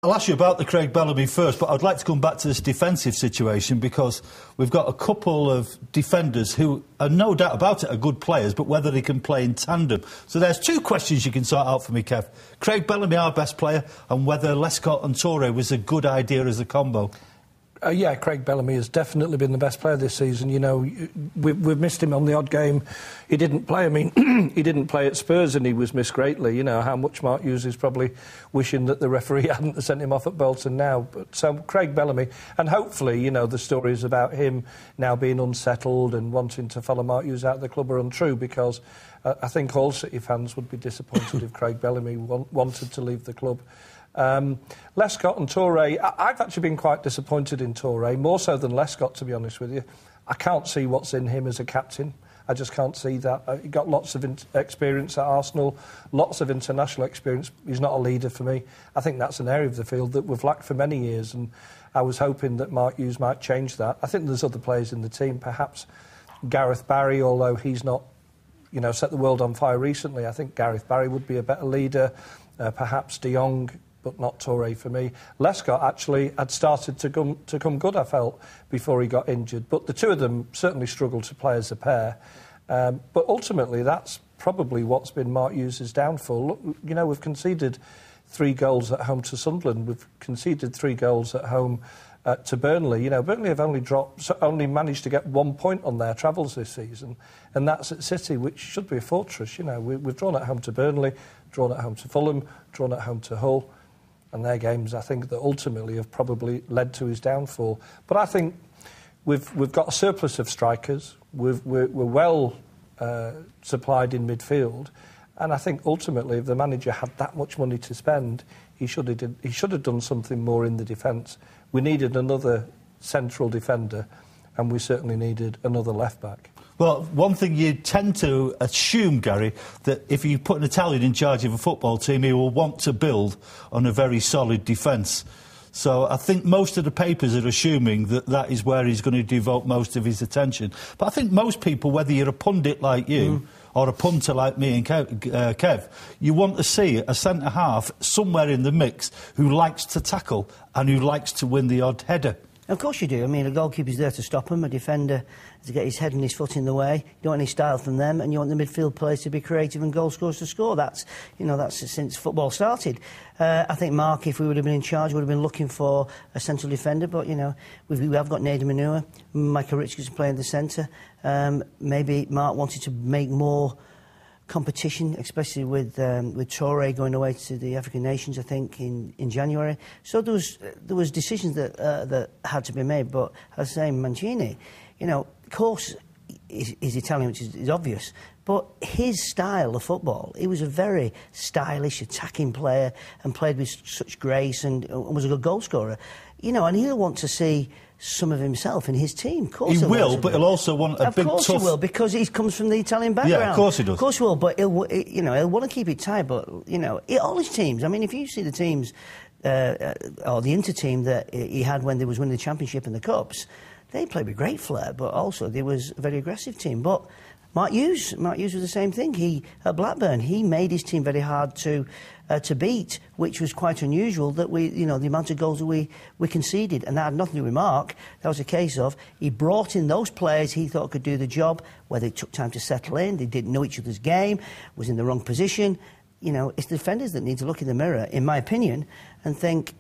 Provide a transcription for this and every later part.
I'll ask you about the Craig Bellamy first, but I'd like to come back to this defensive situation because we've got a couple of defenders who are no doubt about it are good players, but whether they can play in tandem. So there's two questions you can sort out for me, Kev. Craig Bellamy, our best player, and whether Lescott and Toure was a good idea as a combo. Yeah, Craig Bellamy has definitely been the best player this season. You know, we've missed him on the odd game. He didn't play. I mean, he didn't play at Spurs and he was missed greatly. You know, how much Mark Hughes is probably wishing that the referee hadn't sent him off at Bolton now. But so Craig Bellamy, and hopefully, you know, the stories about him now being unsettled and wanting to follow Mark Hughes out of the club are untrue, because I think all City fans would be disappointed if Craig Bellamy wanted to leave the club. Lescott and Toure, I've actually been quite disappointed in Toure, more so than Lescott, to be honest with you. I can't see what's in him as a captain. I just can't see that. He got lots of experience at Arsenal, lots of international experience. He's not a leader for me. I think that's an area of the field that we've lacked for many years, and I was hoping that Mark Hughes might change that. I think there's other players in the team, perhaps Gareth Barry, although he's not, you know, set the world on fire recently. I think Gareth Barry would be a better leader, perhaps De Jong, but not Toure for me. Lescott actually had started to come good, I felt, before he got injured. But the two of them certainly struggled to play as a pair. But ultimately, that's probably what's been Mark Hughes' downfall. Look, you know, we've conceded 3 goals at home to Sunderland. We've conceded 3 goals at home to Burnley. You know, Burnley have only managed to get 1 point on their travels this season, and that's at City, which should be a fortress. You know, we've drawn at home to Burnley, drawn at home to Fulham, drawn at home to Hull. And their games, I think, that ultimately have probably led to his downfall. But I think we've got a surplus of strikers. We're well supplied in midfield, and I think ultimately, if the manager had that much money to spend, he should have done something more in the defence. We needed another central defender, and we certainly needed another left back. Well, one thing you tend to assume, Gary, that if you put an Italian in charge of a football team, he will want to build on a very solid defence. So I think most of the papers are assuming that that is where he's going to devote most of his attention. But I think most people, whether you're a pundit like you or a punter like me and Kev, you want to see a centre-half somewhere in the mix who likes to tackle and who likes to win the odd header. Of course you do. I mean, a goalkeeper's there to stop him, a defender to get his head and his foot in the way. You don't want any style from them, and you want the midfield players to be creative and goal scorers to score. That's, you know, that's since football started. I think Mark, if we would have been in charge, would have been looking for a central defender, but, you know, we have got Nader Manua, Michael Richards playing the centre. Maybe Mark wanted to make more competition, especially with Toure going away to the African nations, I think, in January. So there was decisions that had to be made. But as I say, Mancini, you know, of course, he's Italian, which is obvious. But his style of football, he was a very stylish, attacking player and played with such grace and was a good goal scorer. You know, and he'll want to see some of himself in his team. Of course he will, but he'll also want a big, tough... Of course he will, because he comes from the Italian background. Yeah, of course he does. Of course he will, but he'll want to keep it tight. But, you know, all his teams, I mean, if you see the teams, or the Inter-team that he had when they was winning the Championship and the Cups, they played with great flair, but also there was a very aggressive team. But Mark Hughes was the same thing. At Blackburn, he made his team very hard to beat, which was quite unusual. That the amount of goals that we conceded, and that had nothing to do with Mark. That was a case of he brought in those players he thought could do the job. Whether it took time to settle in, they didn't know each other's game, was in the wrong position. You know, it's the defenders that need to look in the mirror, in my opinion, and think,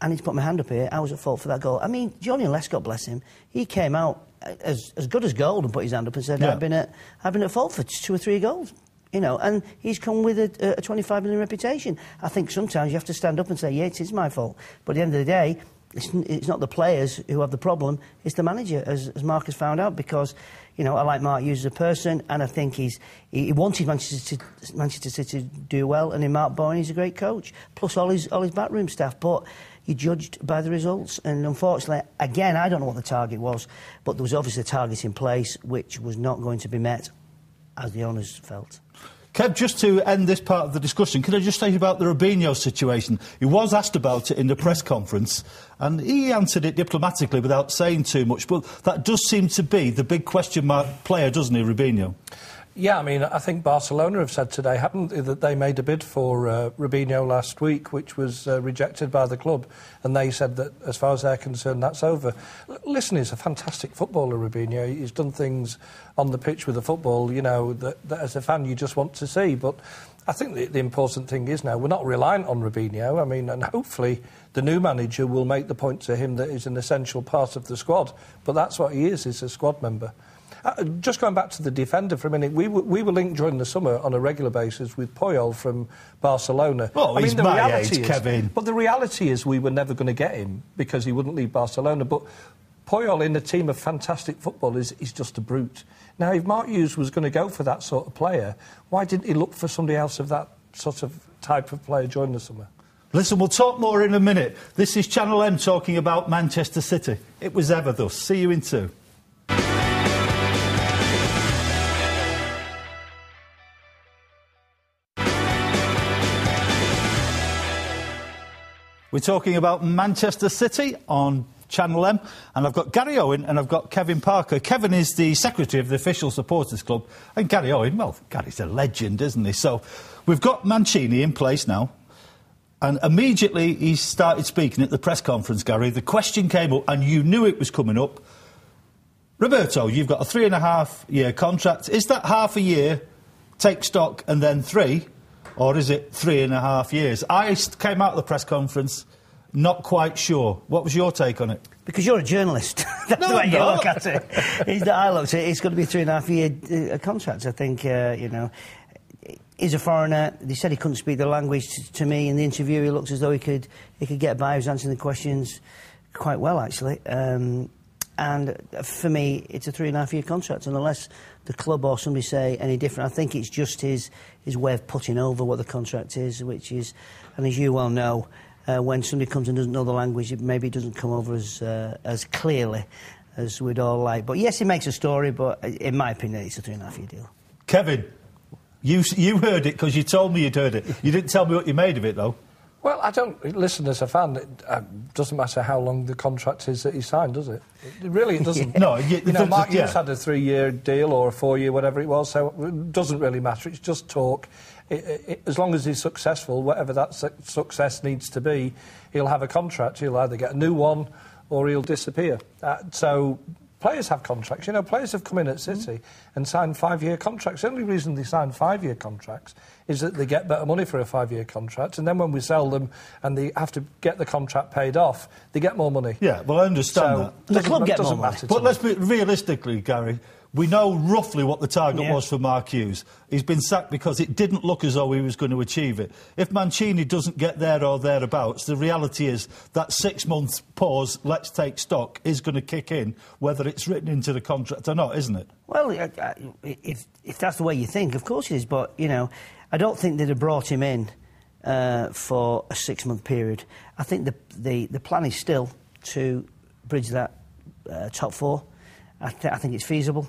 I need to put my hand up here. I was at fault for that goal. I mean, Julian Lescott, bless him, he came out as good as gold and put his hand up and said, I've been at fault for 2 or 3 goals. You know, and he's come with a 25 million reputation. I think sometimes you have to stand up and say, yeah, it is my fault. But at the end of the day, it's not the players who have the problem, it's the manager, as Mark has found out, because, you know, I like Mark Hughes as a person, and I think he wanted Manchester City to do well, and in Mark Bowen, he's a great coach, plus all his backroom staff. But you're judged by the results, and unfortunately, again, I don't know what the target was, but there was obviously a target in place which was not going to be met, as the owners felt. Kev, just to end this part of the discussion, can I just say about the Robinho situation? He was asked about it in the press conference, and he answered it diplomatically without saying too much, but that does seem to be the big question mark player, doesn't he, Robinho? Yeah, I mean, I think Barcelona have said today, haven't they, that they made a bid for Robinho last week, which was rejected by the club, and they said that, as far as they're concerned, that's over. Listen, he's a fantastic footballer, Robinho. He's done things on the pitch with the football, you know, that as a fan you just want to see. But I think the important thing is now we're not reliant on Robinho. I mean, and hopefully the new manager will make the point to him that he's an essential part of the squad. But that's what he is, he's a squad member. Just going back to the defender for a minute, we were linked during the summer on a regular basis with Puyol from Barcelona. Oh, he's my age, Kevin. But the reality is we were never going to get him because he wouldn't leave Barcelona. But Puyol in a team of fantastic football is just a brute. Now, if Mark Hughes was going to go for that sort of player, why didn't he look for somebody else of that sort of type of player during the summer? Listen, we'll talk more in a minute. This is Channel M talking about Manchester City. It was ever thus. See you in 2. We're talking about Manchester City on Channel M, and I've got Gary Owen and I've got Kevin Parker. Kevin is the secretary of the official supporters club, and Gary Owen, well, Gary's a legend, isn't he? So we've got Mancini in place now, and immediately he started speaking at the press conference, Gary. The question came up, and you knew it was coming up. Roberto, you've got a 3.5-year contract. Is that half a year, take stock, and then 3? Or is it 3.5 years? I came out of the press conference not quite sure. What was your take on it? Because you're a journalist. That's the way you look at it. I looked at it. It's going to be a 3.5-year contract, I think, you know. He's a foreigner. They said he couldn't speak the language to me in the interview. He looked as though he could get by. He was answering the questions quite well, actually. And for me, it's a 3.5-year contract, and unless the club or somebody say any different, I think it's just his way of putting over what the contract is, which is, and as you well know, when somebody comes and doesn't know the language, it doesn't come over as clearly as we'd all like. But yes, it makes a story, but in my opinion, it's a 3.5-year deal. Kevin, you heard it because you told me you'd heard it. You didn't tell me what you made of it, though. Well, I don't listen as a fan. It doesn't matter how long the contract is that he signed, does it? It really doesn't. No, you know, Mark Hughes had a 3-year deal or a 4-year, whatever it was. So it doesn't really matter. It's just talk. As long as he's successful, whatever that success needs to be, he'll have a contract. He'll either get a new one or he'll disappear. So players have contracts. You know, players have come in at City and signed 5-year contracts. The only reason they sign 5-year contracts is that they get better money for a 5-year contract, and then when we sell them and they have to get the contract paid off, they get more money. Yeah, well, I understand that. The club get more money. But let's be realistically, Gary, we know roughly what the target was for Mark Hughes. He's been sacked because it didn't look as though he was going to achieve it. If Mancini doesn't get there or thereabouts, the reality is that 6-month pause, let's take stock, is going to kick in, whether it's written into the contract or not, isn't it? Well, if that's the way you think, of course it is. But, you know, I don't think they'd have brought him in for a 6-month period. I think the plan is still to bridge that top 4. I think it's feasible.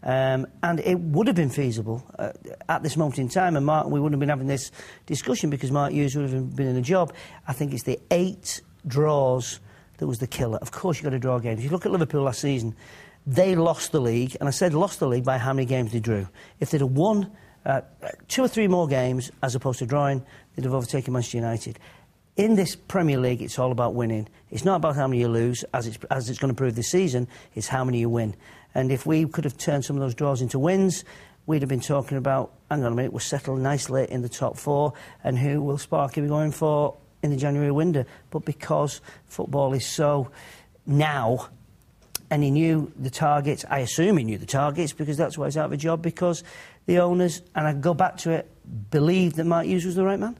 And it would have been feasible at this moment in time, and we wouldn't have been having this discussion because Mark Hughes would have been in a job. I think it's the 8 draws that was the killer. Of course you've got to draw games. You look at Liverpool last season, they lost the league, and I said lost the league by how many games they drew. If they'd have won 2 or 3 more games as opposed to drawing, they'd have overtaken Manchester United. In this Premier League, it's all about winning. It's not about how many you lose, as it's going to prove this season. It's how many you win. And if we could have turned some of those draws into wins, we'd have been talking about, hang on a minute, we're settled nicely in the top 4, and who will Sparky be going for in the January window? But because football is so now, and he knew the targets, I assume he knew the targets, because that's why he's out of a job, because the owners, and I go back to it, believed that Mark Hughes was the right man.